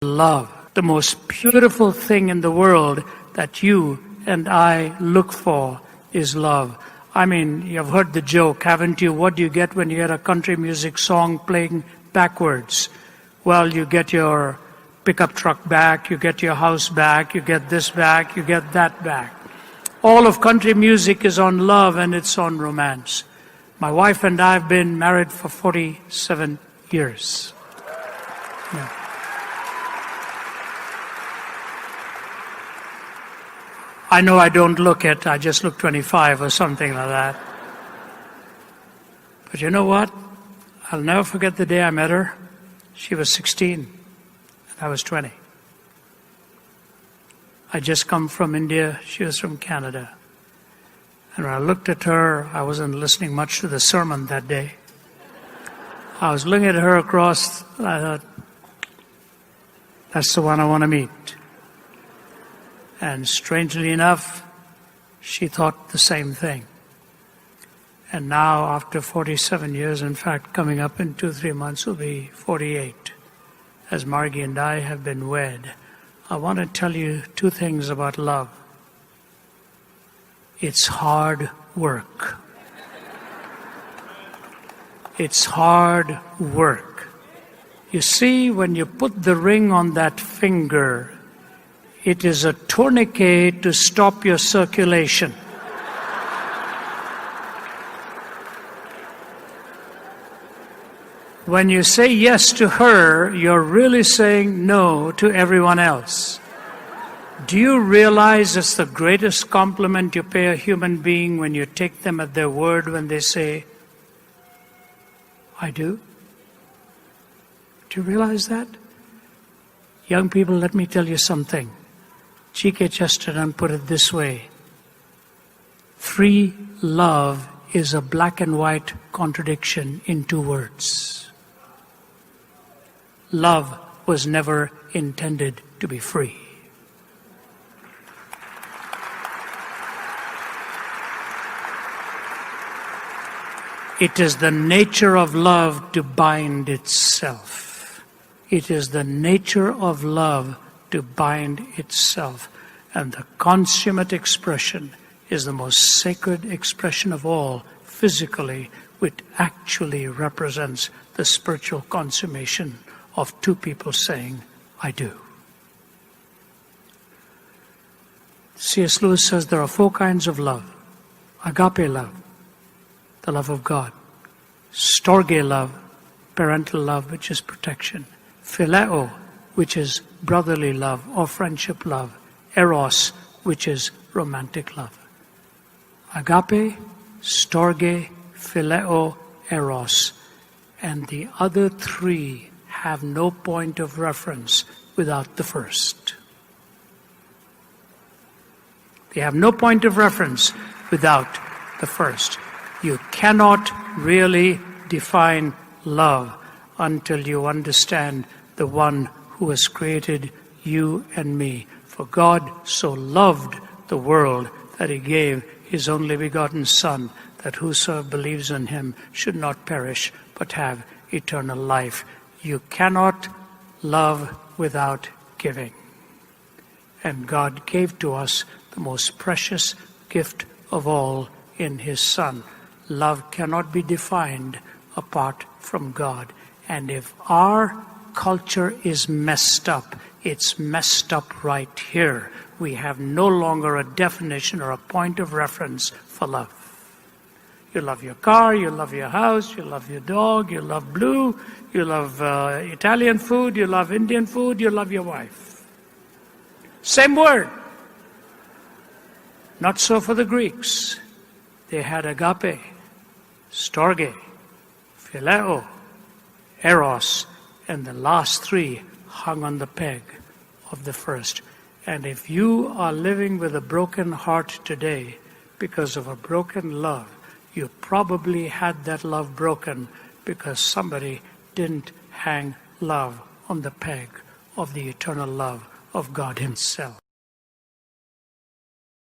love. The most beautiful thing in the world that you and I look for is love. I mean, you've heard the joke, haven't you? What do you get when you hear a country music song playing backwards? Well, you get your pickup truck back, you get your house back, you get this back, you get that back. All of country music is on love and it's on romance. My wife and I have been married for 47 years. Yeah. I know I don't look it, I just look 25 or something like that. But you know what? I'll never forget the day I met her. She was 16 and I was 20. I just come from India, she was from Canada. And when I looked at her, I wasn't listening much to the sermon that day. I was looking at her across, I thought, that's the one I want to meet. And strangely enough, she thought the same thing. And now, after 47 years, in fact, coming up in 2-3 months will be 48, as Margie and I have been wed, I want to tell you two things about love. It's hard work. It's hard work. You see, when you put the ring on that finger, it is a tourniquet to stop your circulation. When you say yes to her, you're really saying no to everyone else. Do you realize it's the greatest compliment you pay a human being when you take them at their word when they say, I do? Do you realize that? Young people, let me tell you something. G.K. Chesterton put it this way: free love is a black and white contradiction in 2 words. Love was never intended to be free. It is the nature of love to bind itself. It is the nature of love to bind itself. And the consummate expression is the most sacred expression of all, physically, which actually represents the spiritual consummation of 2 people saying, I do. C.S. Lewis says there are 4 kinds of love. Agape love, the love of God. Storge love, parental love, which is protection. Phileo, which is brotherly love or friendship love. Eros, which is romantic love. Agape, storge, phileo, eros. And the other 3 have no point of reference without the first. They have no point of reference without the first. You cannot really define love until you understand the one who has created you and me. For God so loved the world that he gave his only begotten Son, that whosoever believes in him should not perish but have eternal life. You cannot love without giving. And God gave to us the most precious gift of all in his Son. Love cannot be defined apart from God. And if our culture is messed up, it's messed up right here. We have no longer a definition or a point of reference for love. You love your car, you love your house, you love your dog, you love blue, you love Italian food, you love Indian food, you love your wife. Same word. Not so for the Greeks. They had agape, storge, phileo, eros, and the last 3 hung on the peg of the first. And if you are living with a broken heart today because of a broken love, you probably had that love broken because somebody didn't hang love on the peg of the eternal love of God himself.